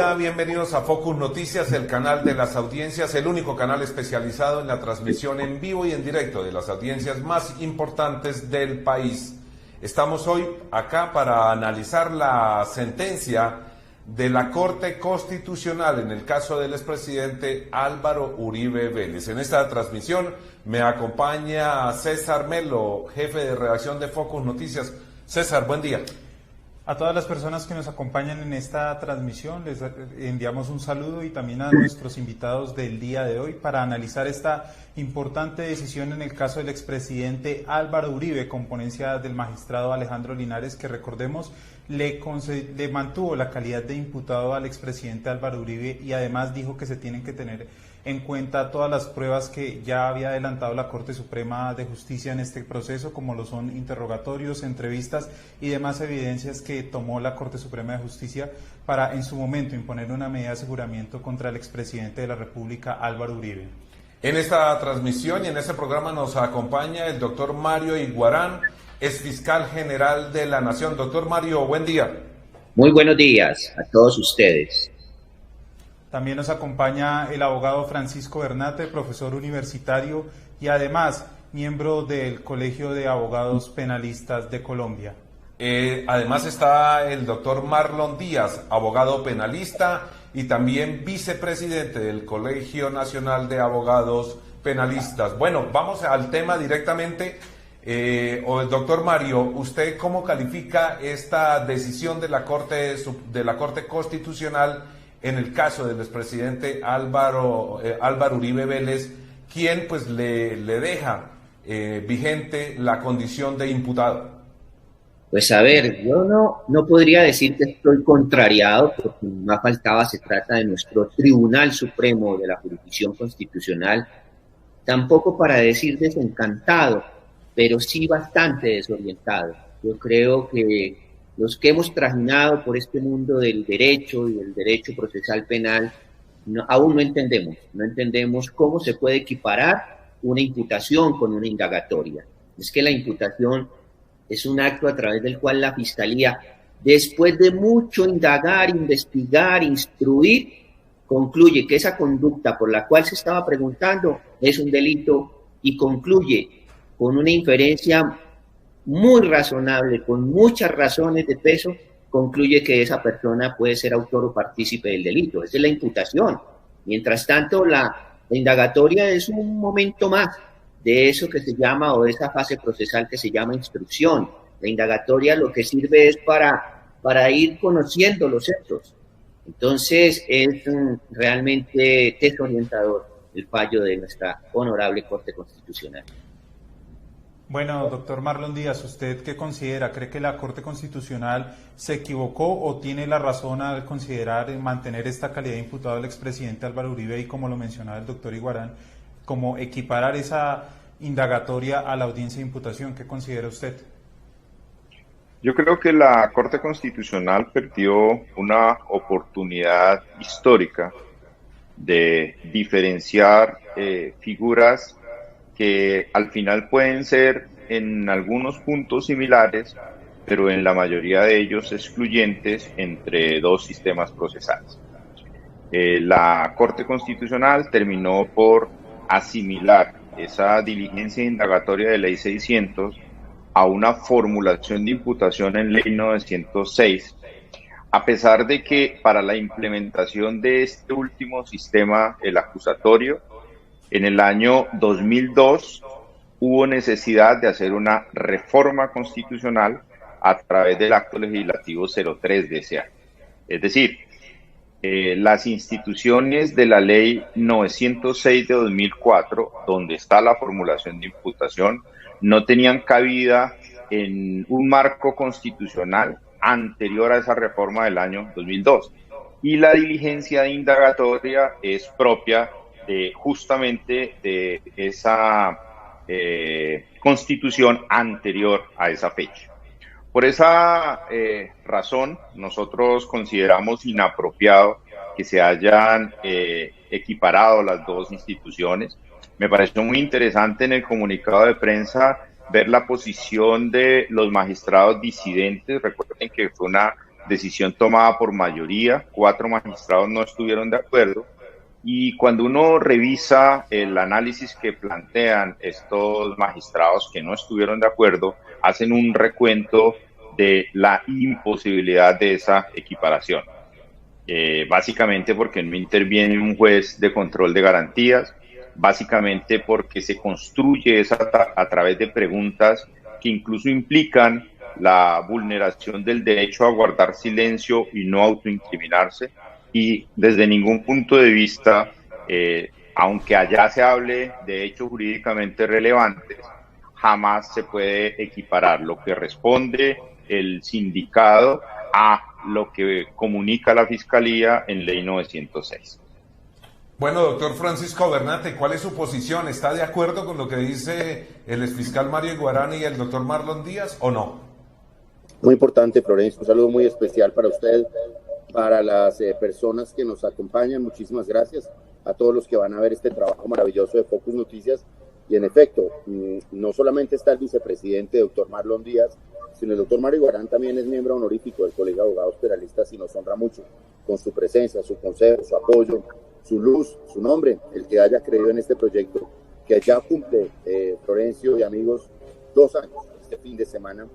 día, bienvenidos a Focus Noticias, el canal de las audiencias, el único canal especializado en la transmisión en vivo y en directo de las audiencias más importantes del país. Estamos hoy acá para analizar la sentencia de la Corte Constitucional en el caso del expresidente Álvaro Uribe Vélez. En esta transmisión me acompaña César Melo, jefe de redacción de Focus Noticias. César, buen día. A todas las personas que nos acompañan en esta transmisión les enviamos un saludo y también a nuestros invitados del día de hoy para analizar esta importante decisión en el caso del expresidente Álvaro Uribe, con ponencia del magistrado Alejandro Linares, que recordemos le mantuvo la calidad de imputado al expresidente Álvaro Uribe y además dijo que se tienen que tener en cuenta todas las pruebas que ya había adelantado la Corte Suprema de Justicia en este proceso, como lo son interrogatorios, entrevistas y demás evidencias que tomó la Corte Suprema de Justicia para en su momento imponer una medida de aseguramiento contra el expresidente de la República, Álvaro Uribe. En esta transmisión y en este programa nos acompaña el doctor Mario Iguarán, es fiscal general de la Nación. Doctor Mario, buen día. Muy buenos días a todos ustedes. También nos acompaña el abogado Francisco Bernate, profesor universitario y además miembro del Colegio de Abogados Penalistas de Colombia. Además está el doctor Marlon Díaz, abogado penalista y también vicepresidente del Colegio Nacional de Abogados Penalistas. Bueno, vamos al tema directamente. Doctor Mario, ¿usted cómo califica esta decisión de la Corte Constitucional en el caso del expresidente Álvaro Uribe Vélez, quien pues le deja vigente la condición de imputado? Pues a ver, yo no podría decir que estoy contrariado, porque más faltaba, se trata de nuestro Tribunal Supremo de la Jurisdicción Constitucional, tampoco para decir desencantado, pero sí bastante desorientado. Yo creo que los que hemos trajinado por este mundo del derecho y del derecho procesal penal, aún no entendemos cómo se puede equiparar una imputación con una indagatoria. Es que la imputación es un acto a través del cual la Fiscalía, después de mucho indagar, investigar, instruir, concluye que esa conducta por la cual se estaba preguntando es un delito y concluye con una inferencia muy razonable, con muchas razones de peso, concluye que esa persona puede ser autor o partícipe del delito. Esa es la imputación. Mientras tanto, la indagatoria es un momento más de eso que se llama, o de esa fase procesal que se llama instrucción. La indagatoria lo que sirve es para ir conociendo los hechos. Entonces, es realmente desorientador el fallo de nuestra honorable Corte Constitucional. Bueno, doctor Marlon Díaz, ¿usted qué considera? ¿Cree que la Corte Constitucional se equivocó o tiene la razón al considerar mantener esta calidad de imputado al expresidente Álvaro Uribe y, como lo mencionaba el doctor Iguarán, como equiparar esa indagatoria a la audiencia de imputación? ¿Qué considera usted? Yo creo que la Corte Constitucional perdió una oportunidad histórica de diferenciar figuras que al final pueden ser en algunos puntos similares, pero en la mayoría de ellos excluyentes entre dos sistemas procesales. La Corte Constitucional terminó por asimilar esa diligencia indagatoria de Ley 600 a una formulación de imputación en Ley 906, a pesar de que para la implementación de este último sistema, el acusatorio, en el año 2002 hubo necesidad de hacer una reforma constitucional a través del acto legislativo 03 de ese año. Es decir, las instituciones de la ley 906 de 2004, donde está la formulación de imputación, no tenían cabida en un marco constitucional anterior a esa reforma del año 2002. Y la diligencia de indagatoria es propia justamente de esa constitución anterior a esa fecha. Por esa razón, nosotros consideramos inapropiado que se hayan equiparado las dos instituciones. Me pareció muy interesante en el comunicado de prensa ver la posición de los magistrados disidentes. Recuerden que fue una decisión tomada por mayoría, 4 magistrados no estuvieron de acuerdo, y cuando uno revisa el análisis que plantean estos magistrados que no estuvieron de acuerdo, hacen un recuento de la imposibilidad de esa equiparación. Básicamente porque no interviene un juez de control de garantías, básicamente porque se construye a través de preguntas que incluso implican la vulneración del derecho a guardar silencio y no autoincriminarse, y desde ningún punto de vista, aunque allá se hable de hechos jurídicamente relevantes, jamás se puede equiparar lo que responde el sindicado a lo que comunica la Fiscalía en Ley 906. Bueno, doctor Francisco Bernate, ¿cuál es su posición? ¿Está de acuerdo con lo que dice el exfiscal Mario Iguarán y el doctor Marlon Díaz o no? Muy importante, Florencio. Un saludo muy especial para usted, para las personas que nos acompañan. Muchísimas gracias a todos los que van a ver este trabajo maravilloso de Focus Noticias. Y en efecto, no solamente está el vicepresidente, doctor Marlon Díaz, sino el doctor Mario Iguarán también es miembro honorífico del Colegio de Abogados Penalistas y nos honra mucho con su presencia, su consejo, su apoyo, su luz, su nombre, el que haya creído en este proyecto, que ya cumple, Florencio y amigos, 2 años este fin de semana,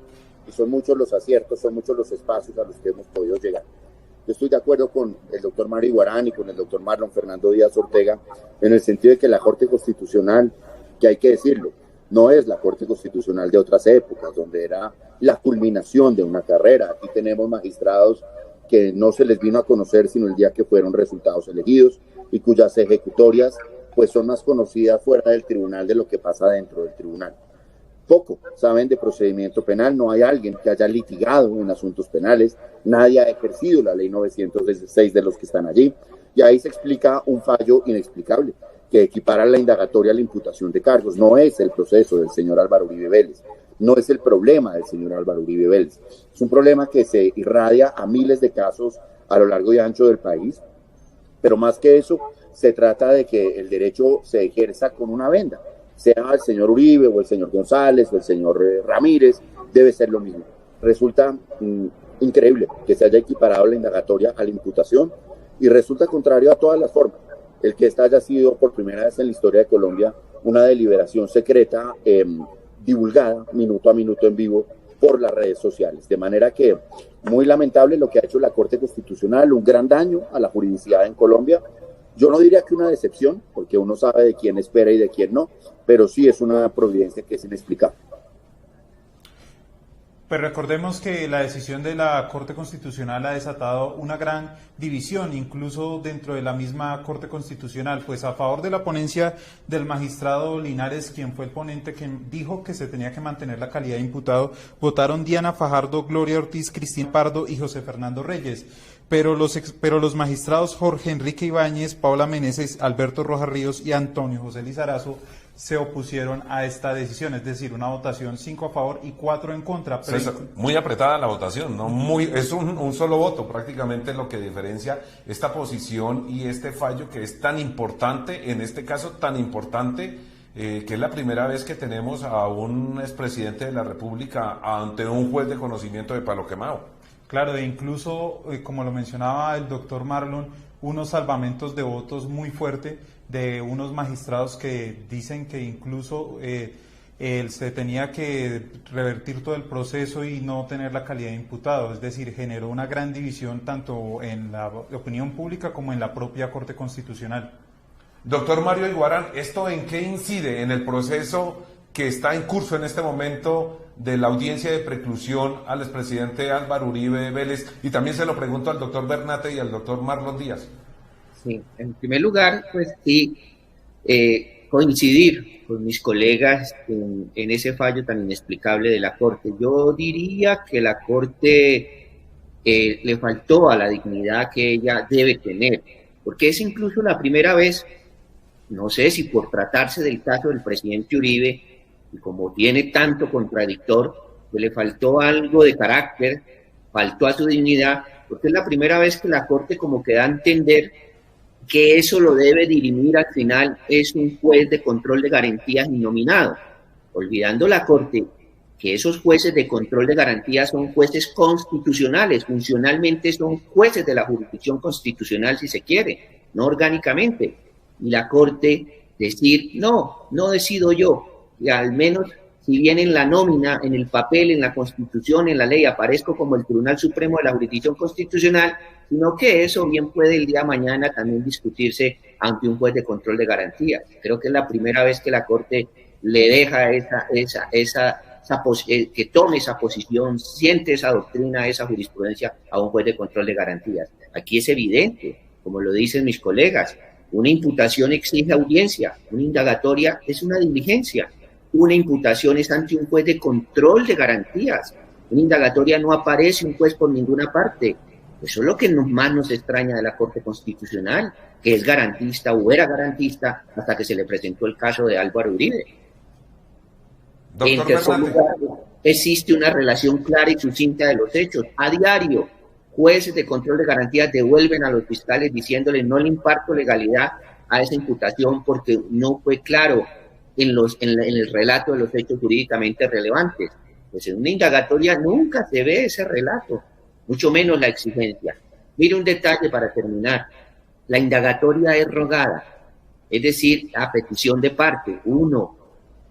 y son muchos los aciertos, son muchos los espacios a los que hemos podido llegar. Yo estoy de acuerdo con el doctor Mario Iguarán y con el doctor Marlon Fernando Díaz Ortega, en el sentido de que la Corte Constitucional, que hay que decirlo, no es la Corte Constitucional de otras épocas, donde era la culminación de una carrera. Aquí tenemos magistrados que no se les vino a conocer sino el día que fueron resultados elegidos y cuyas ejecutorias pues son más conocidas fuera del tribunal de lo que pasa dentro del tribunal. Poco saben de procedimiento penal, no hay alguien que haya litigado en asuntos penales, nadie ha ejercido la ley 916 de los que están allí, y ahí se explica un fallo inexplicable, que equipara la indagatoria a la imputación de cargos. No es el proceso del señor Álvaro Uribe Vélez, no es el problema del señor Álvaro Uribe Vélez, es un problema que se irradia a miles de casos a lo largo y ancho del país, pero más que eso, se trata de que el derecho se ejerza con una venda, sea el señor Uribe o el señor González o el señor Ramírez, debe ser lo mismo. Resulta increíble que se haya equiparado la indagatoria a la imputación y resulta contrario a todas las formas. El que esta haya sido por primera vez en la historia de Colombia una deliberación secreta divulgada minuto a minuto en vivo por las redes sociales. De manera que muy lamentable lo que ha hecho la Corte Constitucional, un gran daño a la juridicidad en Colombia. Yo no diría que una decepción, porque uno sabe de quién espera y de quién no, pero sí es una providencia que es inexplicable. Pues recordemos que la decisión de la Corte Constitucional ha desatado una gran división, incluso dentro de la misma Corte Constitucional, pues a favor de la ponencia del magistrado Linares, quien fue el ponente que dijo que se tenía que mantener la calidad de imputado, votaron Diana Fajardo, Gloria Ortiz, Cristina Pardo y José Fernando Reyes. Pero los magistrados Jorge Enrique Ibáñez, Paula Meneses, Alberto Rojas Ríos y Antonio José Lizarazo se opusieron a esta decisión, es decir, una votación 5 a favor y 4 en contra. Pero muy apretada la votación, ¿no? Es un solo voto prácticamente lo que diferencia esta posición y este fallo que es tan importante, en este caso tan importante, que es la primera vez que tenemos a un expresidente de la República ante un juez de conocimiento de palo quemado. Claro, e incluso, como lo mencionaba el doctor Marlon, unos salvamentos de votos muy fuertes de unos magistrados que dicen que incluso se tenía que revertir todo el proceso y no tener la calidad de imputado, es decir, generó una gran división tanto en la opinión pública como en la propia Corte Constitucional. Doctor Mario Iguarán, ¿esto en qué incide en el proceso que está en curso en este momento de la audiencia de preclusión al expresidente Álvaro Uribe Vélez? Y también se lo pregunto al doctor Bernate y al doctor Marlon Díaz. Sí, en primer lugar, pues sí, coincidir con mis colegas en ese fallo tan inexplicable de la Corte. Yo diría que la Corte le faltó a la dignidad que ella debe tener, porque es incluso la primera vez, no sé si por tratarse del caso del presidente Uribe, y como tiene tanto contradictor, pues le faltó algo de carácter, faltó a su dignidad, porque es la primera vez que la Corte como que da a entender que eso lo debe dirimir al final es un juez de control de garantías nominado, olvidando la Corte que esos jueces de control de garantías son jueces constitucionales, funcionalmente son jueces de la jurisdicción constitucional si se quiere, no orgánicamente. Y la Corte decir, no decido yo, y al menos si bien en la nómina, en el papel, en la Constitución, en la ley, aparezco como el Tribunal Supremo de la Jurisdicción Constitucional, sino que eso bien puede el día de mañana también discutirse ante un juez de control de garantías. Creo que es la primera vez que la Corte le deja que tome esa posición, siente esa doctrina, esa jurisprudencia a un juez de control de garantías. Aquí es evidente, como lo dicen mis colegas, una imputación exige audiencia, una indagatoria es una diligencia, una imputación es ante un juez de control de garantías, una indagatoria no aparece un juez por ninguna parte. Eso es lo que más nos extraña de la Corte Constitucional, que es garantista o era garantista hasta que se le presentó el caso de Álvaro Uribe. En tercer lugar, existe una relación clara y sucinta de los hechos. A diario, jueces de control de garantías devuelven a los fiscales diciéndoles no le imparto legalidad a esa imputación porque no fue claro en el relato de los hechos jurídicamente relevantes. Pues en una indagatoria nunca se ve ese relato, mucho menos la exigencia. Mire un detalle para terminar. La indagatoria es rogada, es decir, a petición de parte. Uno,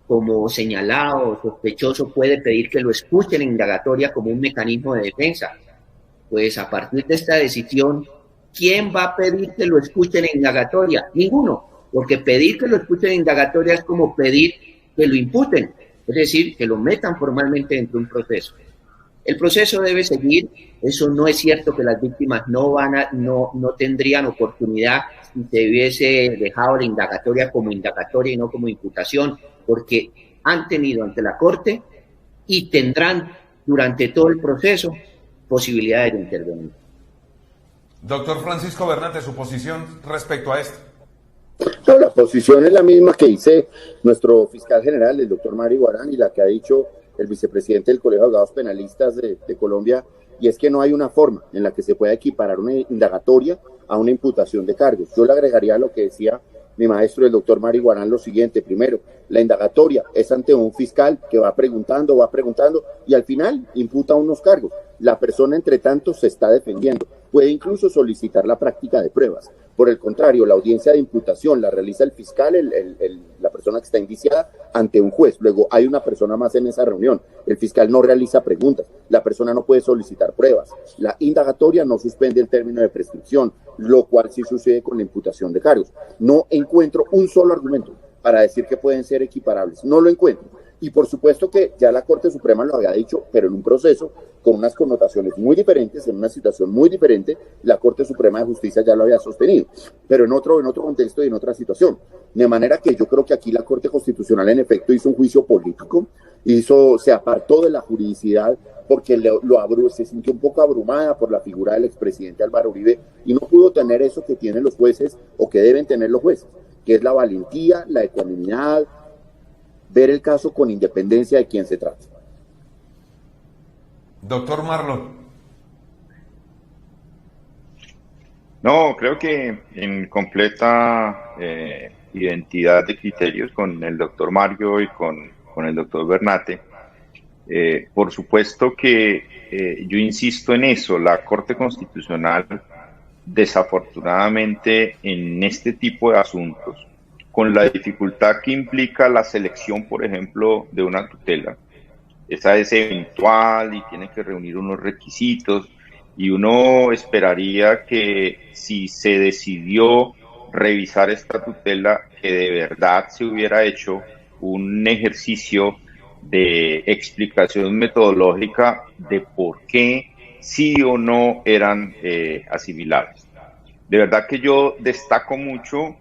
como señalado o sospechoso, puede pedir que lo escuchen en indagatoria como un mecanismo de defensa. Pues a partir de esta decisión, ¿quién va a pedir que lo escuchen en indagatoria? Ninguno, porque pedir que lo escuchen en indagatoria es como pedir que lo imputen, es decir, que lo metan formalmente dentro de un proceso. El proceso debe seguir, eso no es cierto que las víctimas no tendrían oportunidad si se hubiese dejado la indagatoria como indagatoria y no como imputación, porque han tenido ante la Corte y tendrán durante todo el proceso posibilidades de intervenir. Doctor Francisco Bernate, su posición respecto a esto. No, la posición es la misma que dice nuestro fiscal general, el doctor Mario Iguarán, y la que ha dicho el vicepresidente del Colegio de Abogados Penalistas de Colombia, y es que no hay una forma en la que se pueda equiparar una indagatoria a una imputación de cargos. Yo le agregaría a lo que decía mi maestro, el doctor Mario Iguarán, lo siguiente. Primero, la indagatoria es ante un fiscal que va preguntando, y al final imputa unos cargos. La persona, entre tanto, se está defendiendo. Puede incluso solicitar la práctica de pruebas. Por el contrario, la audiencia de imputación la realiza el fiscal, la persona que está indiciada, ante un juez. Luego hay una persona más en esa reunión. El fiscal no realiza preguntas. La persona no puede solicitar pruebas. La indagatoria no suspende el término de prescripción, lo cual sí sucede con la imputación de cargos. No encuentro un solo argumento para decir que pueden ser equiparables. No lo encuentro. Y por supuesto que ya la Corte Suprema lo había dicho, pero en un proceso con unas connotaciones muy diferentes, en una situación muy diferente, la Corte Suprema de Justicia ya lo había sostenido, pero en otro contexto y en otra situación. De manera que yo creo que aquí la Corte Constitucional en efecto hizo un juicio político, se apartó de la juridicidad porque se sintió un poco abrumada por la figura del expresidente Álvaro Uribe y no pudo tener eso que tienen los jueces o que deben tener los jueces, que es la valentía, la ecuanimidad, ver el caso con independencia de quién se trata. Doctor Marlon. No, creo que en completa identidad de criterios con el doctor Mario y con el doctor Bernate. Por supuesto que yo insisto en eso, la Corte Constitucional desafortunadamente en este tipo de asuntos, con la dificultad que implica la selección, por ejemplo, de una tutela. Esa es eventual y tiene que reunir unos requisitos y uno esperaría que si se decidió revisar esta tutela, que de verdad se hubiera hecho un ejercicio de explicación metodológica de por qué sí o no eran asimilables. De verdad que yo destaco mucho,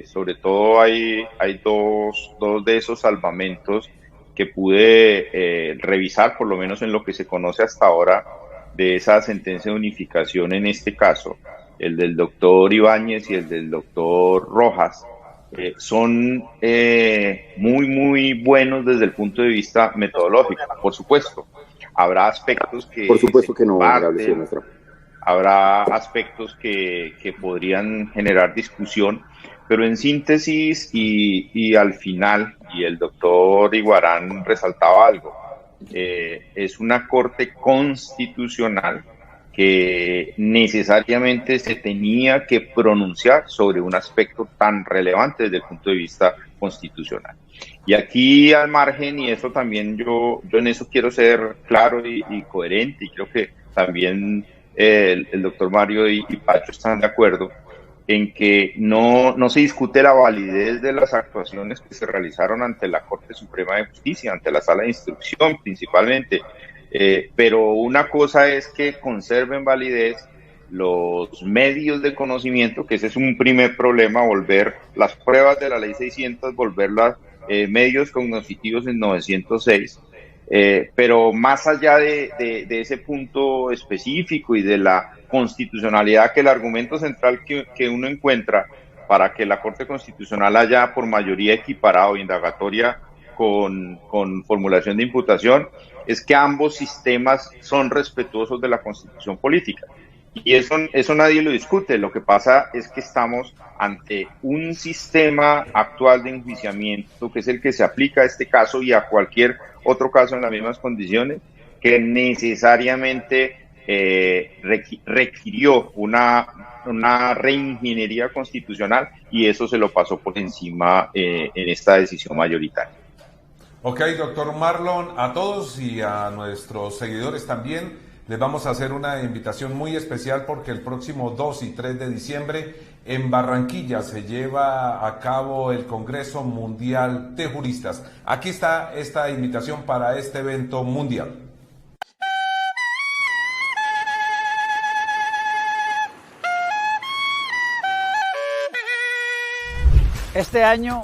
sobre todo hay dos de esos salvamentos que pude revisar, por lo menos en lo que se conoce hasta ahora, de esa sentencia de unificación en este caso, el del doctor Ibáñez y el del doctor Rojas, son muy, muy buenos desde el punto de vista metodológico. Por supuesto, habrá aspectos que... Por supuesto que no, habrá aspectos que podrían generar discusión, pero en síntesis y al final, y el doctor Iguarán resaltaba algo, es una corte constitucional que necesariamente se tenía que pronunciar sobre un aspecto tan relevante desde el punto de vista constitucional. Y aquí al margen, y eso también yo en eso quiero ser claro y coherente, y creo que también el doctor Mario y Pacho están de acuerdo, en que no se discute la validez de las actuaciones que se realizaron ante la Corte Suprema de Justicia, ante la Sala de Instrucción principalmente, pero una cosa es que conserven validez los medios de conocimiento, que ese es un primer problema, volver las pruebas de la Ley 600, volverlas medios cognitivos en 906, pero más allá de ese punto específico y de la constitucionalidad, que el argumento central que uno encuentra para que la Corte Constitucional haya por mayoría equiparado indagatoria con formulación de imputación, es que ambos sistemas son respetuosos de la Constitución política. Y eso nadie lo discute. Lo que pasa es que estamos ante un sistema actual de enjuiciamiento, que es el que se aplica a este caso y a cualquier otro caso en las mismas condiciones, que necesariamente requirió una reingeniería constitucional, y eso se lo pasó por encima en esta decisión mayoritaria. Ok, doctor Marlon, a todos y a nuestros seguidores también les vamos a hacer una invitación muy especial, porque el próximo 2 y 3 de diciembre en Barranquilla se lleva a cabo el Congreso Mundial de Juristas. Aquí está esta invitación para este evento mundial. Este año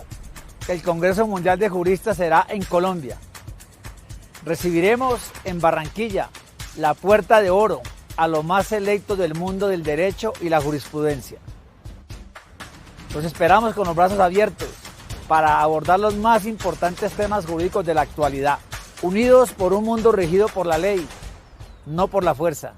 el Congreso Mundial de Juristas será en Colombia. Recibiremos en Barranquilla la puerta de oro a lo más selecto del mundo del derecho y la jurisprudencia. Los esperamos con los brazos abiertos para abordar los más importantes temas jurídicos de la actualidad, unidos por un mundo regido por la ley, no por la fuerza.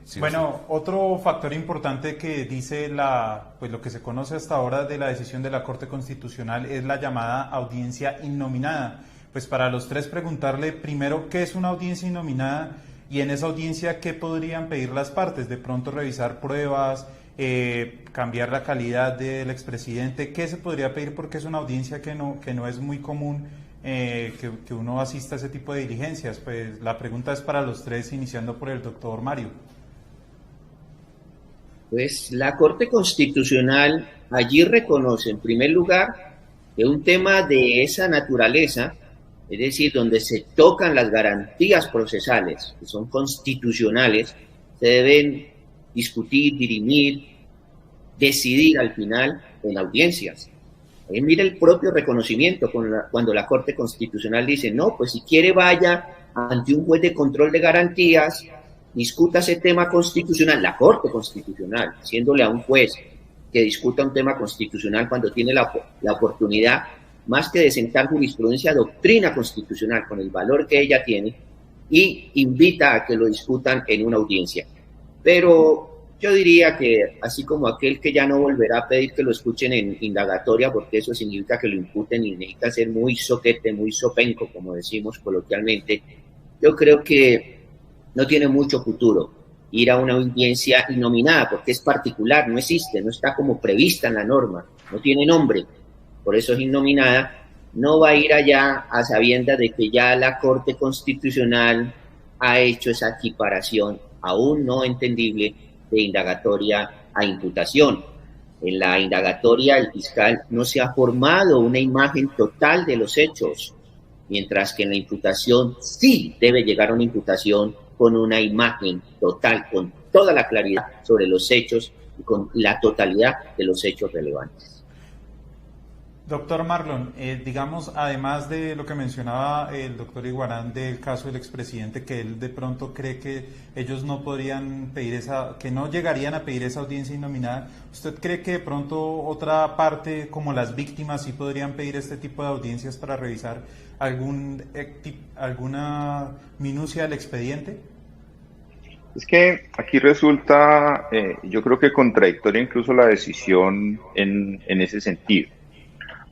Sí, bueno, otro factor importante que dice lo que se conoce hasta ahora de la decisión de la Corte Constitucional es la llamada audiencia innominada. Pues para los tres preguntarle primero qué es una audiencia innominada, y en esa audiencia qué podrían pedir las partes. De pronto revisar pruebas, cambiar la calidad del expresidente. ¿Qué se podría pedir? Porque es una audiencia que no es muy común que uno asista a ese tipo de diligencias. Pues la pregunta es para los tres, iniciando por el doctor Mario. Pues la Corte Constitucional allí reconoce, en primer lugar, que un tema de esa naturaleza, es decir, donde se tocan las garantías procesales, que son constitucionales, se deben discutir, dirimir, decidir al final en audiencias. Mira el propio reconocimiento cuando la Corte Constitucional dice, no, pues si quiere vaya ante un juez de control de garantías, discuta ese tema constitucional, la Corte Constitucional, diciéndole a un juez que discuta un tema constitucional cuando tiene la oportunidad, más que de sentar jurisprudencia, doctrina constitucional con el valor que ella tiene, y invita a que lo discutan en una audiencia. Pero yo diría que, así como aquel que ya no volverá a pedir que lo escuchen en indagatoria, porque eso significa que lo imputen y necesita ser muy soquete, muy sopenco, como decimos coloquialmente, yo creo que no tiene mucho futuro ir a una audiencia innominada, porque es particular, no existe, no está como prevista en la norma, no tiene nombre, por eso es innominada. No va a ir allá a sabiendas de que ya la Corte Constitucional ha hecho esa equiparación aún no entendible de indagatoria a imputación. En la indagatoria el fiscal no se ha formado una imagen total de los hechos, mientras que en la imputación sí debe llegar a una imputación con una imagen total, con toda la claridad sobre los hechos y con la totalidad de los hechos relevantes. Doctor Marlon, digamos, además de lo que mencionaba el doctor Iguarán del caso del expresidente, que él de pronto cree que ellos no podrían pedir que no llegarían a pedir esa audiencia innominada, ¿usted cree que de pronto otra parte, como las víctimas, sí podrían pedir este tipo de audiencias para revisar alguna minucia del expediente? Es que aquí resulta, yo creo que contradictoria incluso la decisión en ese sentido.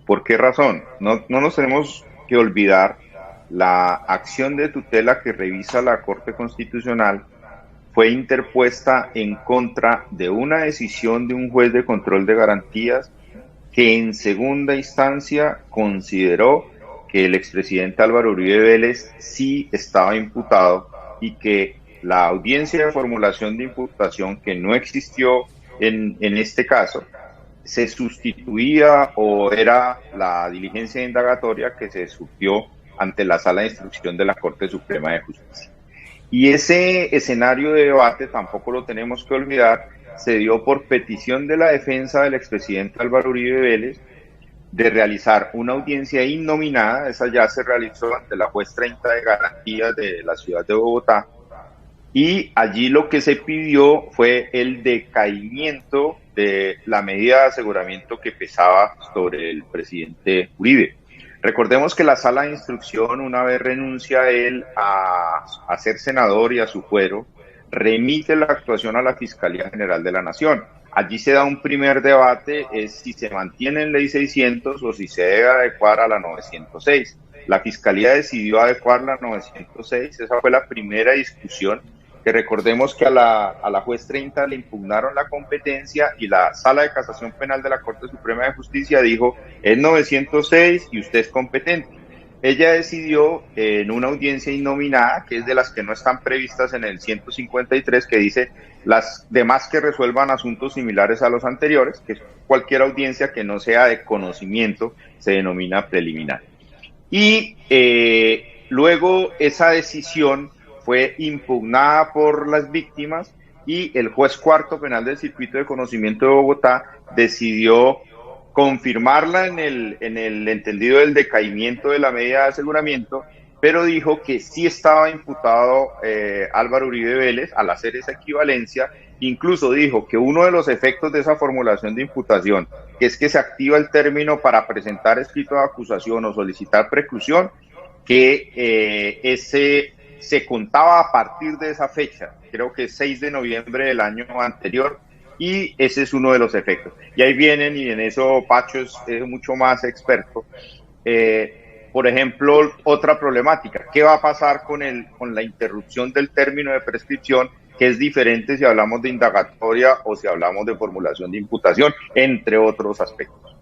¿Por qué razón? No nos tenemos que olvidar la acción de tutela que revisa la Corte Constitucional fue interpuesta en contra de una decisión de un juez de control de garantías que en segunda instancia consideró que el expresidente Álvaro Uribe Vélez sí estaba imputado y que la audiencia de formulación de imputación, que no existió en este caso, se sustituía o era la diligencia indagatoria que se surgió ante la Sala de Instrucción de la Corte Suprema de Justicia. Y ese escenario de debate, tampoco lo tenemos que olvidar, se dio por petición de la defensa del expresidente Álvaro Uribe Vélez de realizar una audiencia innominada. Esa ya se realizó ante la juez 30 de garantías de la ciudad de Bogotá, y allí lo que se pidió fue el decaimiento de la medida de aseguramiento que pesaba sobre el presidente Uribe. Recordemos que la Sala de Instrucción, una vez renuncia él a ser senador y a su fuero, remite la actuación a la Fiscalía General de la Nación. Allí se da un primer debate, es si se mantiene en Ley 600 o si se debe adecuar a la 906. La Fiscalía decidió adecuar la 906, esa fue la primera discusión, que recordemos que a la juez 30 le impugnaron la competencia y la Sala de Casación Penal de la Corte Suprema de Justicia dijo, es 906 y usted es competente. Ella decidió en una audiencia innominada, que es de las que no están previstas en el 153, que dice las demás que resuelvan asuntos similares a los anteriores, que cualquier audiencia que no sea de conocimiento se denomina preliminar. Y luego esa decisión fue impugnada por las víctimas y el juez cuarto penal del Circuito de Conocimiento de Bogotá decidió confirmarla en el entendido del decaimiento de la medida de aseguramiento, pero dijo que sí estaba imputado Álvaro Uribe Vélez al hacer esa equivalencia. Incluso dijo que uno de los efectos de esa formulación de imputación, que es que se activa el término para presentar escrito de acusación o solicitar preclusión, que se contaba a partir de esa fecha, creo que 6 de noviembre del año anterior, y ese es uno de los efectos. Y ahí vienen, y en eso Pacho es mucho más experto. Por ejemplo, otra problemática, ¿qué va a pasar con la interrupción del término de prescripción, que es diferente si hablamos de indagatoria o si hablamos de formulación de imputación, entre otros aspectos?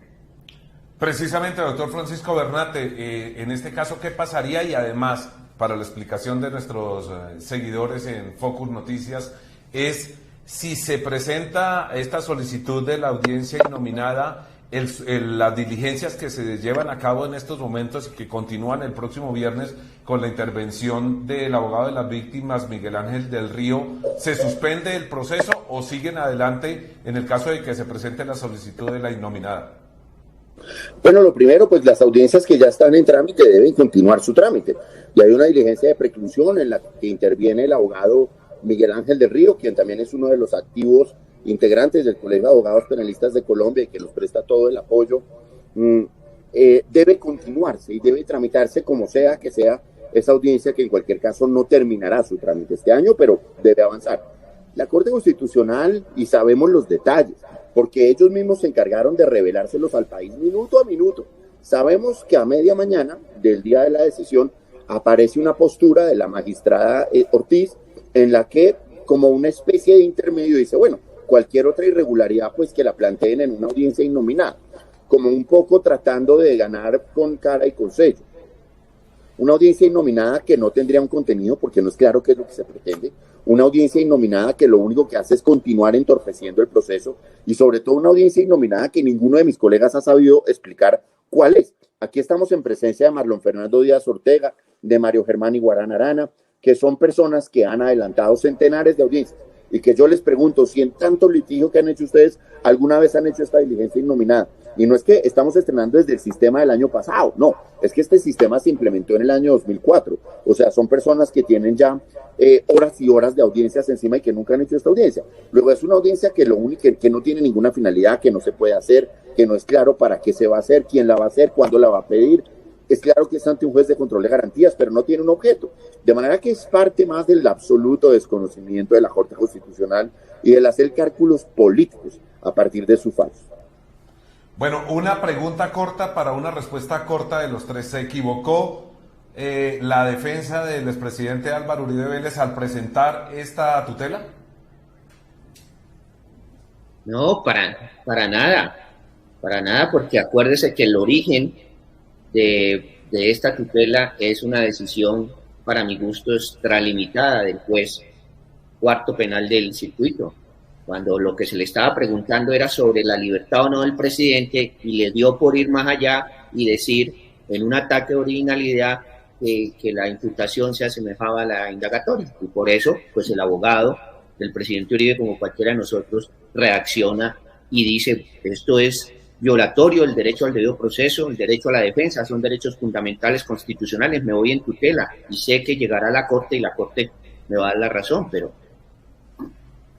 Precisamente, doctor Francisco Bernate, en este caso, ¿qué pasaría? Y además, para la explicación de nuestros seguidores en Focus Noticias, es si se presenta esta solicitud de la audiencia innominada, las diligencias que se llevan a cabo en estos momentos y que continúan el próximo viernes con la intervención del abogado de las víctimas, Miguel Ángel del Río, ¿se suspende el proceso o siguen adelante en el caso de que se presente la solicitud de la innominada? Bueno, lo primero, pues las audiencias que ya están en trámite deben continuar su trámite. Y hay una diligencia de preclusión en la que interviene el abogado Miguel Ángel del Río, quien también es uno de los activos integrantes del Colegio de Abogados Penalistas de Colombia y que nos presta todo el apoyo. Debe continuarse y debe tramitarse como sea que sea esa audiencia, que en cualquier caso no terminará su trámite este año, pero debe avanzar. La Corte Constitucional, y sabemos los detalles, porque ellos mismos se encargaron de revelárselos al país minuto a minuto. Sabemos que a media mañana del día de la decisión aparece una postura de la magistrada Ortiz en la que, como una especie de intermedio, dice, bueno, cualquier otra irregularidad pues que la planteen en una audiencia innominada, como un poco tratando de ganar con cara y con sello. Una audiencia innominada que no tendría un contenido, porque no es claro qué es lo que se pretende. Una audiencia innominada que lo único que hace es continuar entorpeciendo el proceso, y sobre todo una audiencia innominada que ninguno de mis colegas ha sabido explicar cuál es. Aquí estamos en presencia de Marlon Fernando Díaz Ortega, de Mario Germán Iguarán Arana, que son personas que han adelantado centenares de audiencias, y que yo les pregunto, si en tanto litigio que han hecho ustedes, alguna vez han hecho esta diligencia innominada. Y no es que estamos estrenando desde el sistema del año pasado, no, es que este sistema se implementó en el año 2004, o sea, son personas que tienen ya horas y horas de audiencias encima y que nunca han hecho esta audiencia. Luego es una audiencia que lo único que no tiene ninguna finalidad, que no se puede hacer, que no es claro para qué se va a hacer, quién la va a hacer, cuándo la va a pedir. Es claro que es ante un juez de control de garantías, pero no tiene un objeto. De manera que es parte más del absoluto desconocimiento de la Corte Constitucional y del hacer cálculos políticos a partir de sus fallos. Bueno, una pregunta corta para una respuesta corta de los tres. ¿Se equivocó la defensa del expresidente Álvaro Uribe Vélez al presentar esta tutela? No, para nada, porque acuérdese que el origen de esta tutela es una decisión, para mi gusto, extralimitada del juez cuarto penal del circuito, cuando lo que se le estaba preguntando era sobre la libertad o no del presidente, y le dio por ir más allá y decir, en un ataque de originalidad, que la imputación se asemejaba a la indagatoria, y por eso, pues el abogado del presidente Uribe, como cualquiera de nosotros, reacciona y dice, esto es violatorio del derecho al debido proceso, el derecho a la defensa, son derechos fundamentales constitucionales, me voy en tutela y sé que llegará a la Corte y la Corte me va a dar la razón, pero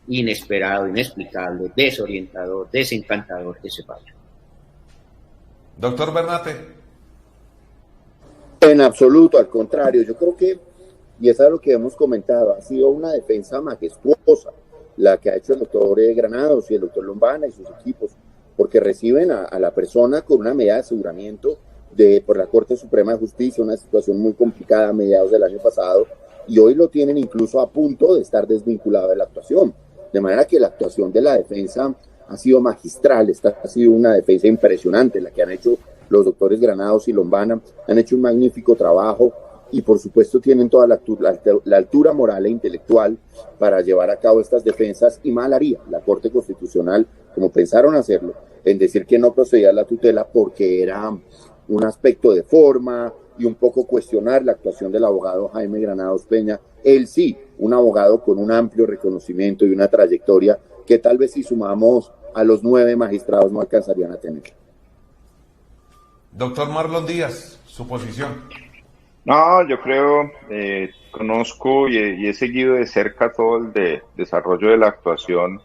inesperado, inexplicable, desorientador, desencantador que se vaya. Doctor Bernate. En absoluto, al contrario, yo creo que, y eso es lo que hemos comentado, ha sido una defensa majestuosa la que ha hecho el doctor Granados y el doctor Lombana y sus equipos, porque reciben a la persona con una medida de aseguramiento por la Corte Suprema de Justicia, una situación muy complicada a mediados del año pasado, y hoy lo tienen incluso a punto de estar desvinculado de la actuación. De manera que la actuación de la defensa ha sido magistral, esta ha sido una defensa impresionante, la que han hecho los doctores Granados y Lombana, han hecho un magnífico trabajo y por supuesto tienen toda la altura moral e intelectual para llevar a cabo estas defensas, y mal haría la Corte Constitucional, como pensaron hacerlo, en decir que no procedía la tutela porque era un aspecto de forma y un poco cuestionar la actuación del abogado Jaime Granados Peña. Él sí, un abogado con un amplio reconocimiento y una trayectoria que tal vez si sumamos a los 9 magistrados no alcanzarían a tener. Doctor Marlon Díaz, su posición. No, yo creo, conozco y he seguido de cerca todo el desarrollo de la actuación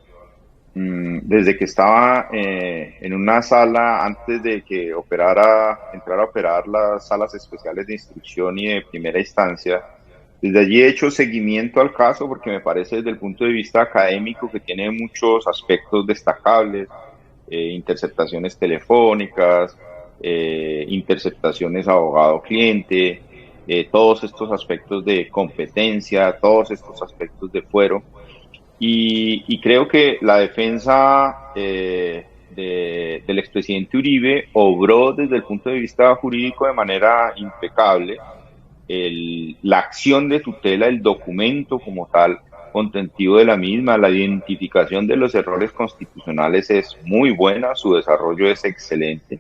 desde que estaba en una sala antes de que entrara a operar las salas especiales de instrucción y de primera instancia. Desde allí he hecho seguimiento al caso porque me parece desde el punto de vista académico que tiene muchos aspectos destacables, interceptaciones telefónicas, interceptaciones abogado-cliente, todos estos aspectos de competencia, todos estos aspectos de fuero. Y creo que la defensa del expresidente Uribe obró desde el punto de vista jurídico de manera impecable. La acción de tutela, el documento como tal, contenido de la misma, la identificación de los errores constitucionales es muy buena, su desarrollo es excelente.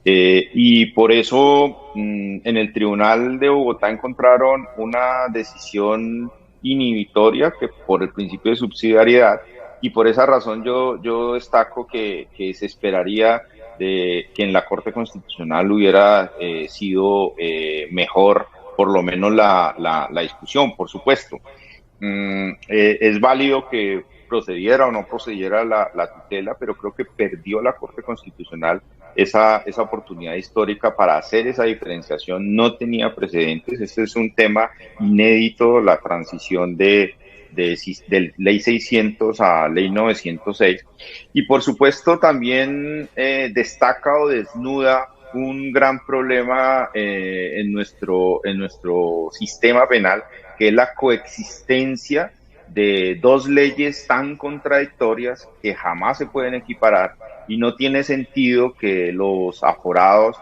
Y por eso en el Tribunal de Bogotá encontraron una decisión inhibitoria que por el principio de subsidiariedad, y por esa razón yo destaco que se esperaría de que en la Corte Constitucional hubiera sido mejor por lo menos la discusión, por supuesto. Es válido que procediera o no procediera la tutela, pero creo que perdió la Corte Constitucional esa oportunidad histórica para hacer esa diferenciación. No tenía precedentes. Este es un tema inédito, la transición de ley 600 a ley 906. Y por supuesto también destaca o desnuda un gran problema en nuestro sistema penal, que es la coexistencia de dos leyes tan contradictorias que jamás se pueden equiparar, y no tiene sentido que los aforados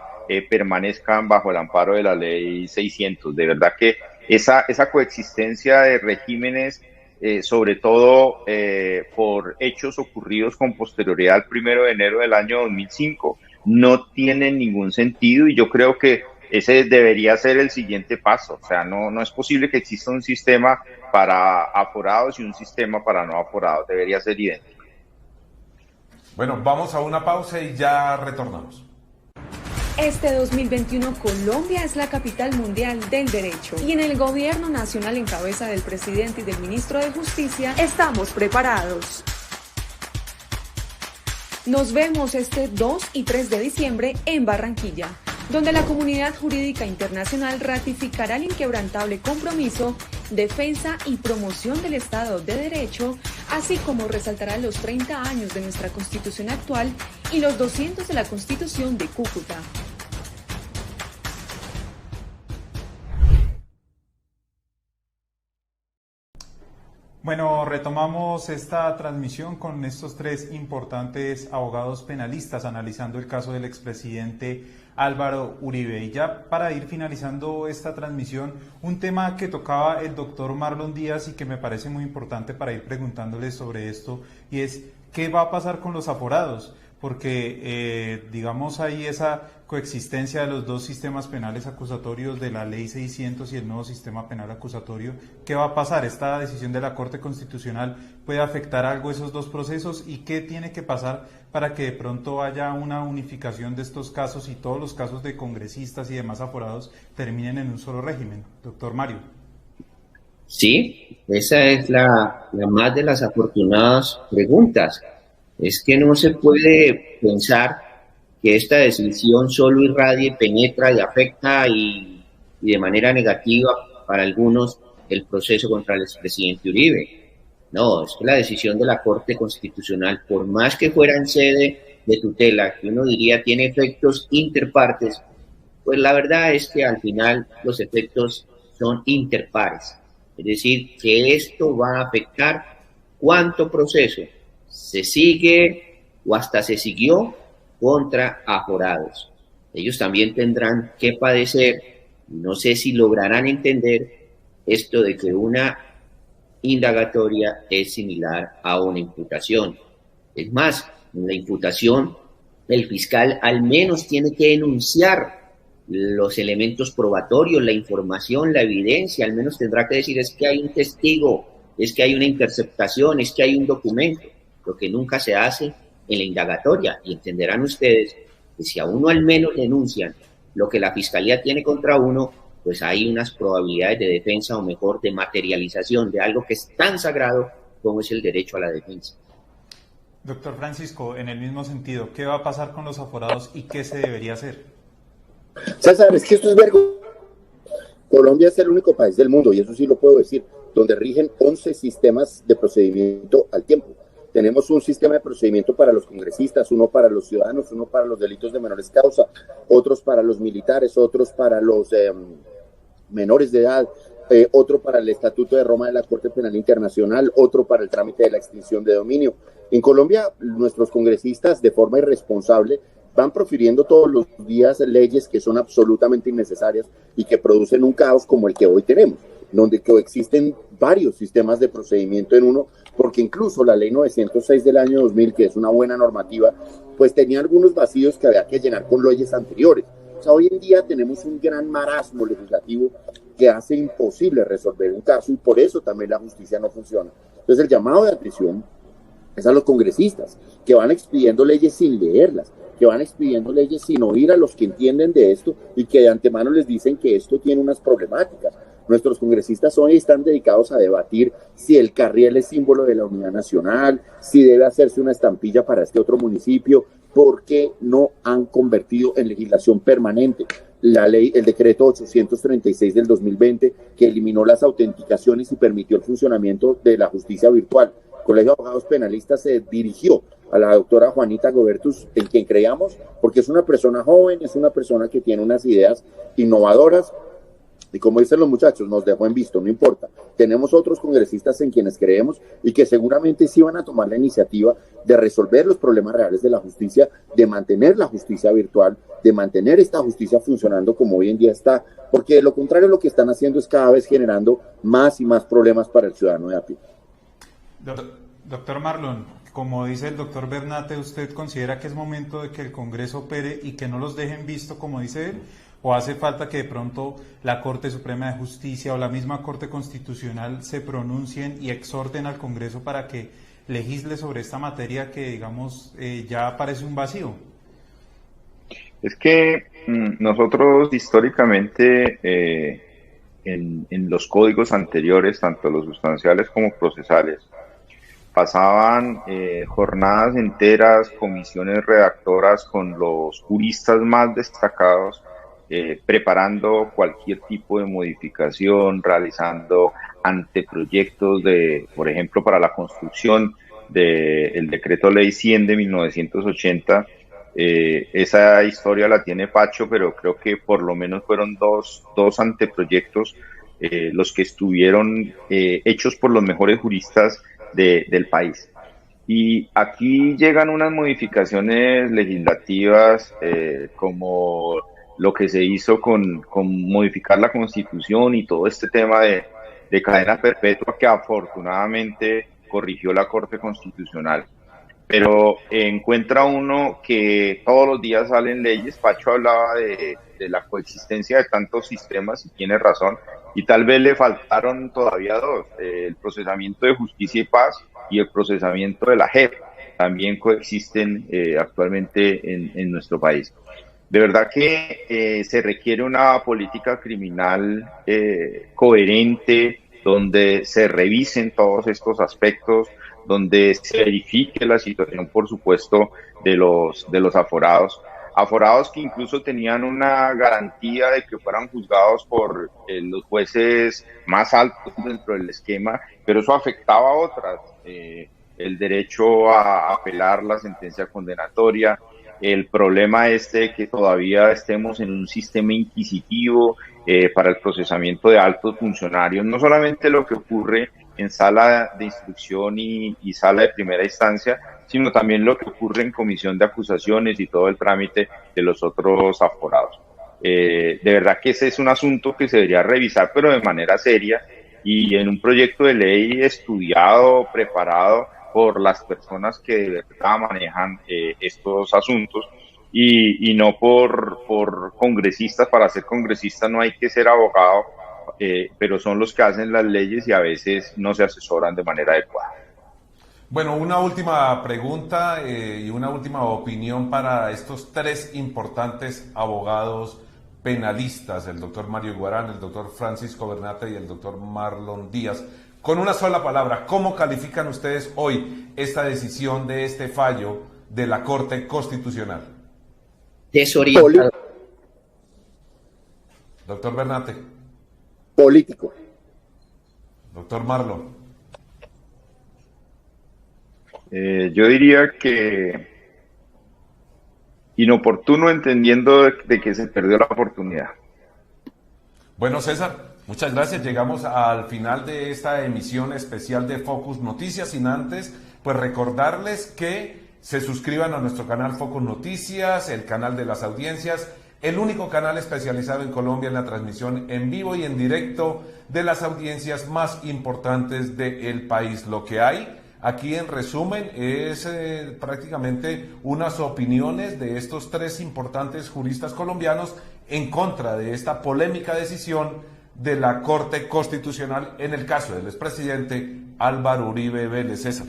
permanezcan bajo el amparo de la ley 600. De verdad que esa coexistencia de regímenes, sobre todo por hechos ocurridos con posterioridad al 1 de enero del año 2005, no tiene ningún sentido, y yo creo que ese debería ser el siguiente paso. O sea, no es posible que exista un sistema para aforados y un sistema para no aforados, debería ser idéntico. Bueno, vamos a una pausa y ya retornamos. Este 2021 Colombia es la capital mundial del derecho, y en el gobierno nacional en cabeza del presidente y del ministro de Justicia estamos preparados. Nos vemos este 2 y 3 de diciembre en Barranquilla, donde la comunidad jurídica internacional ratificará el inquebrantable compromiso, defensa y promoción del Estado de Derecho, así como resaltará los 30 años de nuestra Constitución actual y los 200 de la Constitución de Cúcuta. Bueno, retomamos esta transmisión con estos tres importantes abogados penalistas analizando el caso del expresidente Álvaro Uribe. Y ya para ir finalizando esta transmisión, un tema que tocaba el doctor Marlon Díaz y que me parece muy importante para ir preguntándole sobre esto, y es ¿qué va a pasar con los aforados? Porque, digamos, hay esa coexistencia de los dos sistemas penales acusatorios de la Ley 600 y el nuevo sistema penal acusatorio. ¿Qué va a pasar? ¿Esta decisión de la Corte Constitucional puede afectar algo esos dos procesos? ¿Y qué tiene que pasar para que de pronto haya una unificación de estos casos y todos los casos de congresistas y demás aforados terminen en un solo régimen? Doctor Mario. Sí, esa es la más de las afortunadas preguntas. Es que no se puede pensar que esta decisión solo irradie, penetra y afecta y de manera negativa para algunos el proceso contra el expresidente Uribe. No, es que la decisión de la Corte Constitucional, por más que fuera en sede de tutela, que uno diría tiene efectos interpartes, pues la verdad es que al final los efectos son interpares. Es decir, que esto va a afectar cuánto proceso se sigue o hasta se siguió contra aforados. Ellos también tendrán que padecer, no sé si lograrán entender esto de que una indagatoria es similar a una imputación. Es más, en la imputación el fiscal al menos tiene que enunciar los elementos probatorios, la información, la evidencia, al menos tendrá que decir es que hay un testigo, es que hay una interceptación, es que hay un documento, lo que nunca se hace en la indagatoria. Y entenderán ustedes que si a uno al menos denuncian lo que la fiscalía tiene contra uno, pues hay unas probabilidades de defensa o mejor de materialización de algo que es tan sagrado como es el derecho a la defensa. Doctor Francisco, en el mismo sentido, ¿qué va a pasar con los aforados y qué se debería hacer? César, es que esto es vergo. Colombia es el único país del mundo, y eso sí lo puedo decir, donde rigen 11 sistemas de procedimiento al tiempo. Tenemos un sistema de procedimiento para los congresistas, uno para los ciudadanos, uno para los delitos de menores causa, otros para los militares, otros para los menores de edad, otro para el Estatuto de Roma de la Corte Penal Internacional, otro para el trámite de la extinción de dominio. En Colombia, nuestros congresistas, de forma irresponsable, van profiriendo todos los días leyes que son absolutamente innecesarias y que producen un caos como el que hoy tenemos, donde coexisten varios sistemas de procedimiento en uno, porque incluso la ley 906 del año 2000, que es una buena normativa, pues tenía algunos vacíos que había que llenar con leyes anteriores. O sea, hoy en día tenemos un gran marasmo legislativo que hace imposible resolver un caso, y por eso también la justicia no funciona. Entonces el llamado de atención es a los congresistas que van expidiendo leyes sin leerlas, que van expidiendo leyes sin oír a los que entienden de esto y que de antemano les dicen que esto tiene unas problemáticas. Nuestros congresistas hoy están dedicados a debatir si el carriel es símbolo de la unidad nacional, si debe hacerse una estampilla para este otro municipio, porque no han convertido en legislación permanente la ley, el decreto 836 del 2020, que eliminó las autenticaciones y permitió el funcionamiento de la justicia virtual. El Colegio de Abogados Penalistas se dirigió a la doctora Juanita Gobertus, en quien creíamos, porque es una persona joven, es una persona que tiene unas ideas innovadoras, y como dicen los muchachos, nos dejó en visto, no importa. Tenemos otros congresistas en quienes creemos y que seguramente sí van a tomar la iniciativa de resolver los problemas reales de la justicia, de mantener la justicia virtual, de mantener esta justicia funcionando como hoy en día está, porque de lo contrario lo que están haciendo es cada vez generando más y más problemas para el ciudadano de a pie. Doctor Marlon, como dice el doctor Bernate, ¿usted considera que es momento de que el Congreso opere y que no los dejen visto, como dice él? ¿O hace falta que de pronto la Corte Suprema de Justicia o la misma Corte Constitucional se pronuncien y exhorten al Congreso para que legisle sobre esta materia que, digamos, ya parece un vacío? Es que nosotros históricamente en los códigos anteriores, tanto los sustanciales como procesales, pasaban jornadas enteras, comisiones redactoras con los juristas más destacados, preparando cualquier tipo de modificación, realizando anteproyectos de, por ejemplo, para la construcción del decreto ley 100 de 1980, Esa historia la tiene Pacho, pero creo que por lo menos fueron dos anteproyectos los que estuvieron hechos por los mejores juristas del país. Y aquí llegan unas modificaciones legislativas como lo que se hizo con modificar la Constitución y todo este tema de cadena perpetua que afortunadamente corrigió la Corte Constitucional. Pero encuentra uno que todos los días salen leyes. Pacho hablaba de la coexistencia de tantos sistemas y tiene razón, y tal vez le faltaron todavía dos, el procesamiento de justicia y paz y el procesamiento de la JEP, también coexisten actualmente en nuestro país. De verdad que se requiere una política criminal coherente, donde se revisen todos estos aspectos, donde se verifique la situación, por supuesto, de los aforados que incluso tenían una garantía de que fueran juzgados por los jueces más altos dentro del esquema, pero eso afectaba a otras, el derecho a apelar la sentencia condenatoria, el problema de que todavía estemos en un sistema inquisitivo para el procesamiento de altos funcionarios, no solamente lo que ocurre en sala de instrucción y sala de primera instancia, sino también lo que ocurre en comisión de acusaciones y todo el trámite de los otros aforados. De verdad que ese es un asunto que se debería revisar, pero de manera seria y en un proyecto de ley estudiado, preparado por las personas que de verdad manejan estos asuntos y no por congresistas. Para ser congresista no hay que ser abogado, pero son los que hacen las leyes y a veces no se asesoran de manera adecuada. Bueno, una última pregunta y una última opinión para estos tres importantes abogados penalistas, el doctor Mario Iguarán, el doctor Francisco Bernate y el doctor Marlon Díaz. Con una sola palabra, ¿cómo califican ustedes hoy esta decisión de este fallo de la Corte Constitucional? Desorientado. Doctor Bernate. Político. Doctor Marlon. Yo diría que inoportuno, entendiendo de que se perdió la oportunidad. Bueno, César, muchas gracias. Llegamos al final de esta emisión especial de Focus Noticias, sin antes pues recordarles que se suscriban a nuestro canal Focus Noticias, el canal de las audiencias, el único canal especializado en Colombia en la transmisión en vivo y en directo de las audiencias más importantes del país. Lo que hay aquí en resumen es prácticamente unas opiniones de estos tres importantes juristas colombianos en contra de esta polémica decisión de la Corte Constitucional en el caso del expresidente Álvaro Uribe Vélez. César.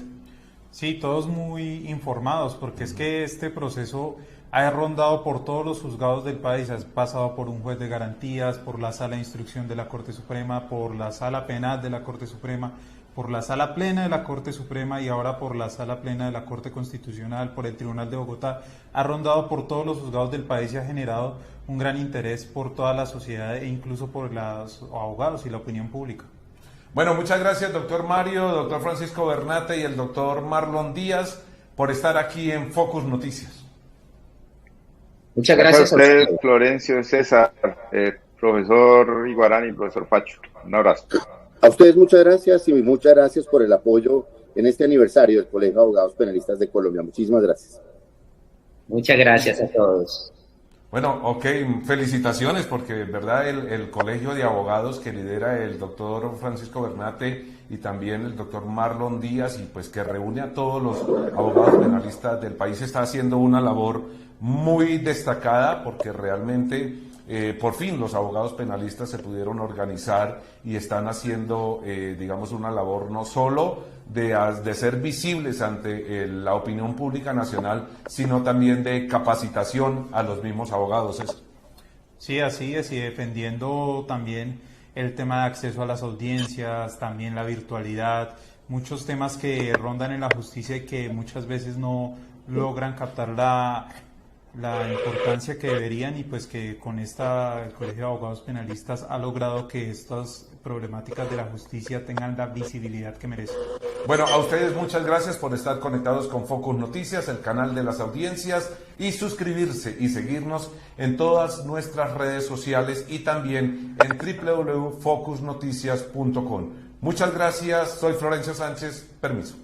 Sí, todos muy informados, porque es que este proceso ha rondado por todos los juzgados del país, ha pasado por un juez de garantías, por la sala de instrucción de la Corte Suprema, por la sala penal de la Corte Suprema, por la sala plena de la Corte Suprema y ahora por la sala plena de la Corte Constitucional, por el Tribunal de Bogotá. Ha rondado por todos los juzgados del país y ha generado un gran interés por toda la sociedad e incluso por los abogados y la opinión pública. Bueno, muchas gracias, doctor Mario, doctor Francisco Bernate y el doctor Marlon Díaz por estar aquí en Focus Noticias. Muchas gracias a ustedes, Florencio, César, profesor Iguarán y profesor Pacho. Un abrazo. A ustedes muchas gracias y muchas gracias por el apoyo en este aniversario del Colegio de Abogados Penalistas de Colombia. Muchísimas gracias. Muchas gracias a todos. Bueno, ok, felicitaciones porque, verdad, el Colegio de Abogados que lidera el doctor Francisco Bernate y también el doctor Marlon Díaz y pues que reúne a todos los abogados penalistas del país está haciendo una labor muy destacada porque realmente por fin los abogados penalistas se pudieron organizar y están haciendo, digamos, una labor no solo de ser visibles ante la opinión pública nacional, sino también de capacitación a los mismos abogados. Sí, así es, y defendiendo también el tema de acceso a las audiencias, también la virtualidad, muchos temas que rondan en la justicia y que muchas veces no logran captar la importancia que deberían, y pues que con el Colegio de Abogados Penalistas ha logrado que estas problemáticas de la justicia tengan la visibilidad que merecen. Bueno, a ustedes muchas gracias por estar conectados con Focus Noticias, el canal de las audiencias, y suscribirse y seguirnos en todas nuestras redes sociales y también en www.focusnoticias.com. Muchas gracias, soy Florencio Sánchez, permiso.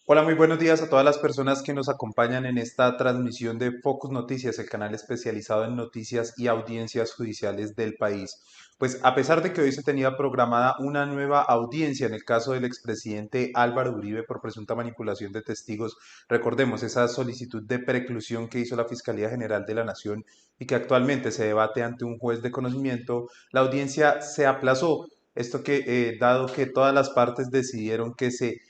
Hola, muy buenos días a todas las personas que nos acompañan en esta transmisión de Focus Noticias, el canal especializado en noticias y audiencias judiciales del país. Pues a pesar de que hoy se tenía programada una nueva audiencia en el caso del expresidente Álvaro Uribe por presunta manipulación de testigos, recordemos esa solicitud de preclusión que hizo la Fiscalía General de la Nación y que actualmente se debate ante un juez de conocimiento, la audiencia se aplazó. Esto que, dado que todas las partes decidieron que se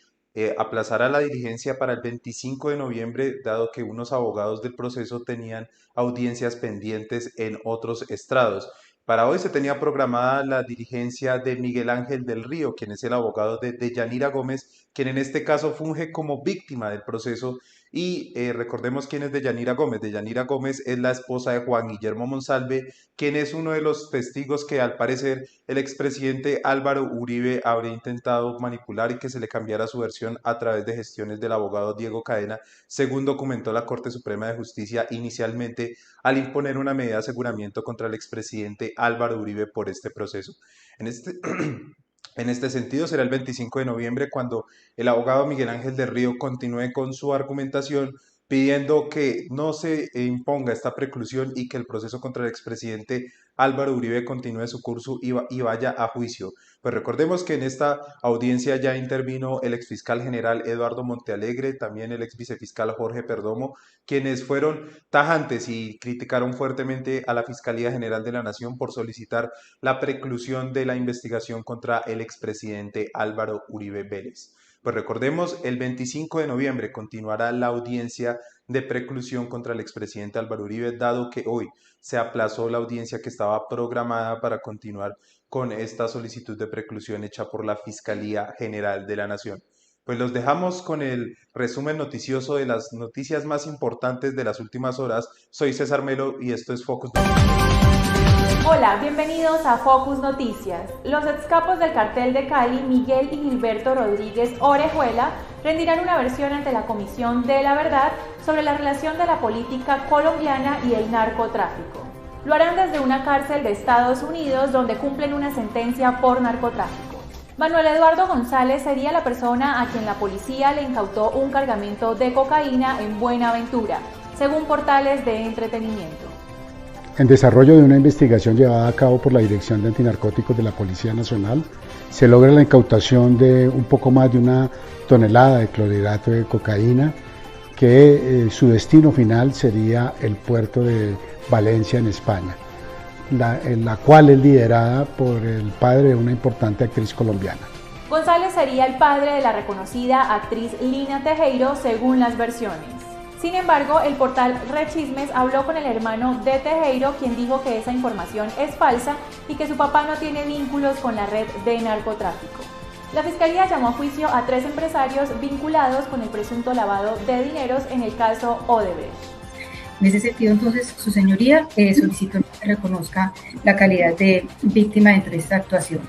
aplazará la diligencia para el 25 de noviembre, dado que unos abogados del proceso tenían audiencias pendientes en otros estrados. Para hoy se tenía programada la diligencia de Miguel Ángel del Río, quien es el abogado de Deyanira Gómez, quien en este caso funge como víctima del proceso. Y recordemos quién es Deyanira Gómez. Deyanira Gómez es la esposa de Juan Guillermo Monsalve, quien es uno de los testigos que al parecer el expresidente Álvaro Uribe habría intentado manipular y que se le cambiara su versión a través de gestiones del abogado Diego Cadena, según documentó la Corte Suprema de Justicia inicialmente al imponer una medida de aseguramiento contra el expresidente Álvaro Uribe por este proceso. En este sentido, será el 25 de noviembre cuando el abogado Miguel Ángel del Río continúe con su argumentación pidiendo que no se imponga esta preclusión y que el proceso contra el expresidente Álvaro Uribe continúe su curso y vaya a juicio. Pues recordemos que en esta audiencia ya intervino el exfiscal general Eduardo Montealegre, también el exvicefiscal Jorge Perdomo, quienes fueron tajantes y criticaron fuertemente a la Fiscalía General de la Nación por solicitar la preclusión de la investigación contra el expresidente Álvaro Uribe Vélez. Pues recordemos, el 25 de noviembre continuará la audiencia de preclusión contra el expresidente Álvaro Uribe, dado que hoy se aplazó la audiencia que estaba programada para continuar con esta solicitud de preclusión hecha por la Fiscalía General de la Nación. Pues los dejamos con el resumen noticioso de las noticias más importantes de las últimas horas. Soy César Melo y esto es Focus Noticias. Hola, bienvenidos a Focus Noticias. Los excapos del cartel de Cali, Miguel y Gilberto Rodríguez Orejuela, rendirán una versión ante la Comisión de la Verdad sobre la relación de la política colombiana y el narcotráfico. Lo harán desde una cárcel de Estados Unidos donde cumplen una sentencia por narcotráfico. Manuel Eduardo González sería la persona a quien la policía le incautó un cargamento de cocaína en Buenaventura, según portales de entretenimiento. En desarrollo de una investigación llevada a cabo por la Dirección de Antinarcóticos de la Policía Nacional, se logra la incautación de un poco más de 1 tonelada de clorhidrato de cocaína, que su destino final sería el puerto de Valencia en España, la cual es liderada por el padre de una importante actriz colombiana. González sería el padre de la reconocida actriz Lina Tejero, según las versiones. Sin embargo, el portal Rechismes habló con el hermano de Tejero, quien dijo que esa información es falsa y que su papá no tiene vínculos con la red de narcotráfico. La Fiscalía llamó a juicio a 3 empresarios vinculados con el presunto lavado de dineros en el caso Odebrecht. En ese sentido, entonces, su señoría solicitó que se reconozca la calidad de víctima dentro de esta actuación.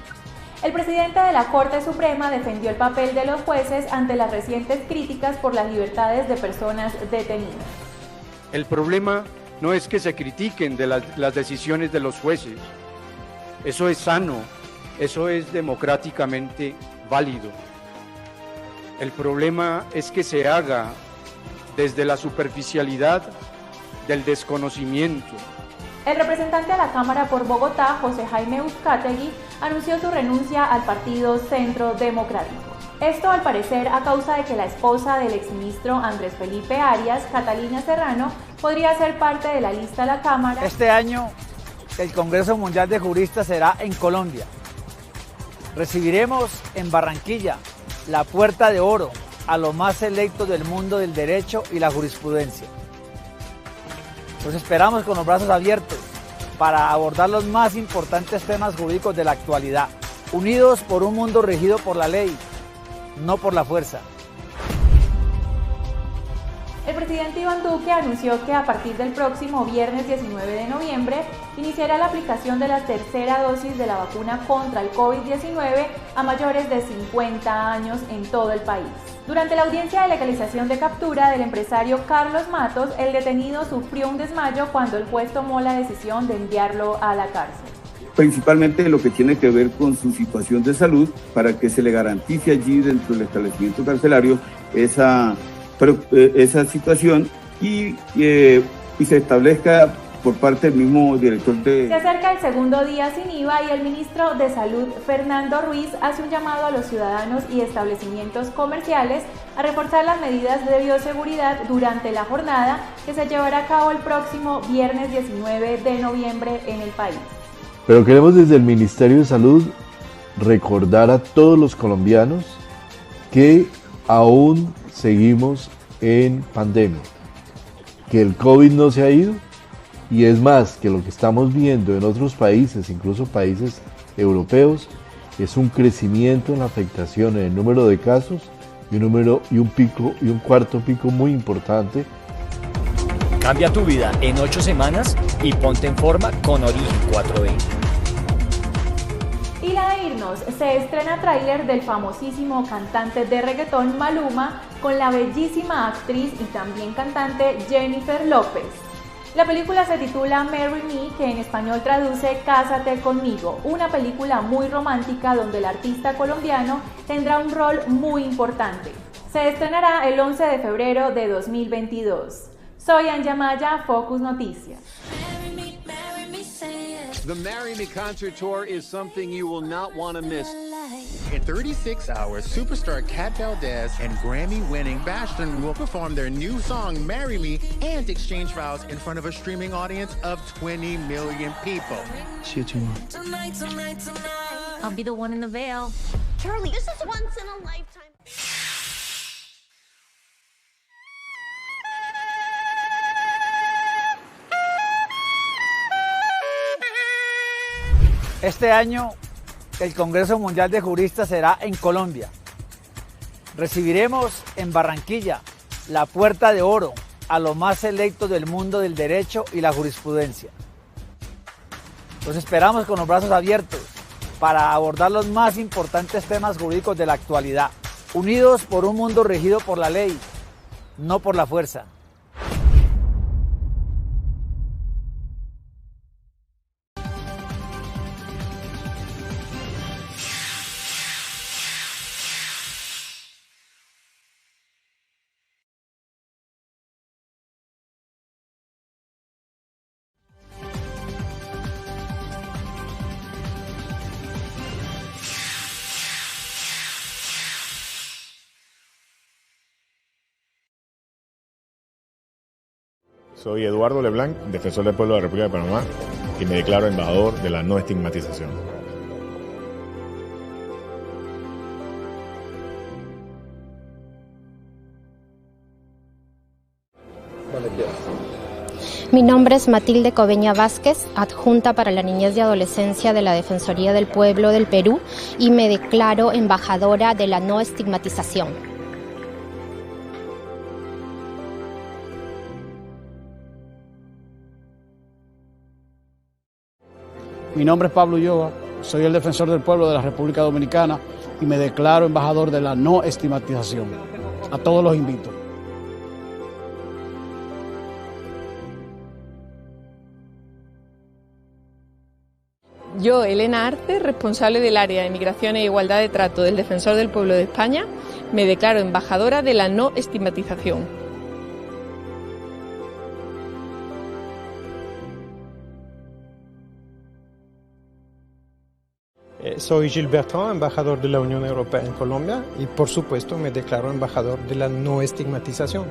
El presidente de la Corte Suprema defendió el papel de los jueces ante las recientes críticas por las libertades de personas detenidas. El problema no es que se critiquen de las decisiones de los jueces. Eso es sano, eso es democráticamente válido. El problema es que se haga desde la superficialidad del desconocimiento. El representante a la Cámara por Bogotá, José Jaime Uzcategui, anunció su renuncia al Partido Centro Democrático. Esto, al parecer, a causa de que la esposa del exministro Andrés Felipe Arias, Catalina Serrano, podría ser parte de la lista de la Cámara. Este año, el Congreso Mundial de Juristas será en Colombia. Recibiremos en Barranquilla la puerta de oro a lo más selecto del mundo del derecho y la jurisprudencia. Los esperamos con los brazos abiertos para abordar los más importantes temas jurídicos de la actualidad, unidos por un mundo regido por la ley, no por la fuerza. El presidente Iván Duque anunció que a partir del próximo viernes 19 de noviembre iniciará la aplicación de la tercera dosis de la vacuna contra el COVID-19 a mayores de 50 años en todo el país. Durante la audiencia de legalización de captura del empresario Carlos Matos, el detenido sufrió un desmayo cuando el juez tomó la decisión de enviarlo a la cárcel. Principalmente lo que tiene que ver con su situación de salud, para que se le garantice allí dentro del establecimiento carcelario esa situación y se establezca por parte del mismo director de... Se acerca el segundo día sin IVA y el ministro de Salud, Fernando Ruiz, hace un llamado a los ciudadanos y establecimientos comerciales a reforzar las medidas de bioseguridad durante la jornada que se llevará a cabo el próximo viernes 19 de noviembre en el país. Pero queremos desde el Ministerio de Salud recordar a todos los colombianos que aún seguimos en pandemia, que el COVID no se ha ido, y es más, que lo que estamos viendo en otros países, incluso países europeos, es un crecimiento en la afectación, en el número de casos y un cuarto pico muy importante. Cambia tu vida en 8 semanas y ponte en forma con Origen 420. Y la de irnos, se estrena tráiler del famosísimo cantante de reggaetón Maluma con la bellísima actriz y también cantante Jennifer López. La película se titula Marry Me, que en español traduce Cásate conmigo, una película muy romántica donde el artista colombiano tendrá un rol muy importante. Se estrenará el 11 de febrero de 2022. Soy Anja Maya, Focus Noticias. The Marry Me concert tour is something you will not want to miss. In 36 hours, superstar Kat Valdez and Grammy-winning Bashton will perform their new song, Marry Me, and exchange vows in front of a streaming audience of 20 million people. See you tomorrow. Tonight. I'll be the one in the veil. Charlie, this is once in a lifetime. Este año, el Congreso Mundial de Juristas será en Colombia. Recibiremos en Barranquilla la puerta de oro a lo más selecto del mundo del derecho y la jurisprudencia. Los esperamos con los brazos abiertos para abordar los más importantes temas jurídicos de la actualidad, unidos por un mundo regido por la ley, no por la fuerza. Soy Eduardo Leblanc, defensor del pueblo de la República de Panamá, y me declaro embajador de la no estigmatización. Mi nombre es Matilde Coveña Vázquez, adjunta para la niñez y adolescencia de la Defensoría del Pueblo del Perú, y me declaro embajadora de la no estigmatización. Mi nombre es Pablo Ulloa, soy el defensor del pueblo de la República Dominicana y me declaro embajador de la no estigmatización. A todos los invito. Yo, Elena Arce, responsable del área de Migración e Igualdad de Trato del Defensor del Pueblo de España, me declaro embajadora de la no estigmatización. Soy Gilles Bertrand, embajador de la Unión Europea en Colombia, y por supuesto me declaro embajador de la no estigmatización.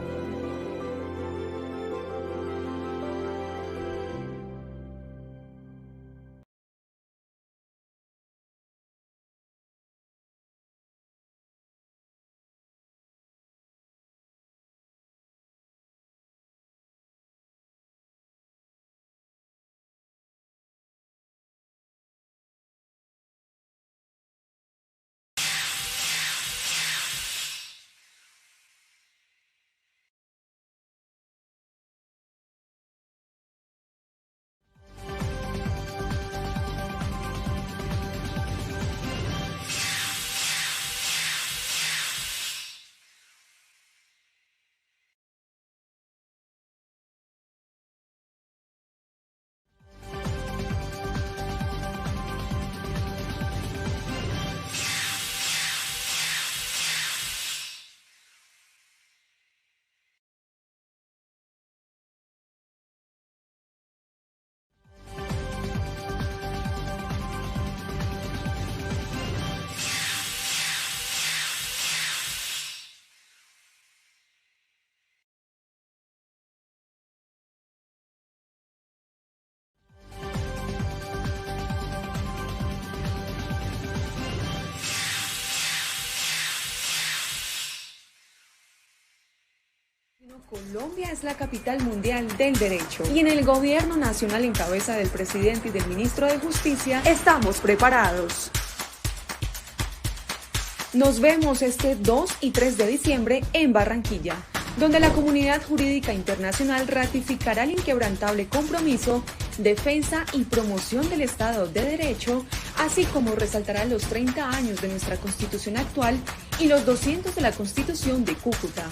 Colombia es la capital mundial del derecho y en el gobierno nacional en cabeza del presidente y del ministro de Justicia estamos preparados. Nos vemos este 2 y 3 de diciembre en Barranquilla, donde la comunidad jurídica internacional ratificará el inquebrantable compromiso, defensa y promoción del Estado de Derecho, así como resaltará los 30 años de nuestra Constitución actual y los 200 de la Constitución de Cúcuta.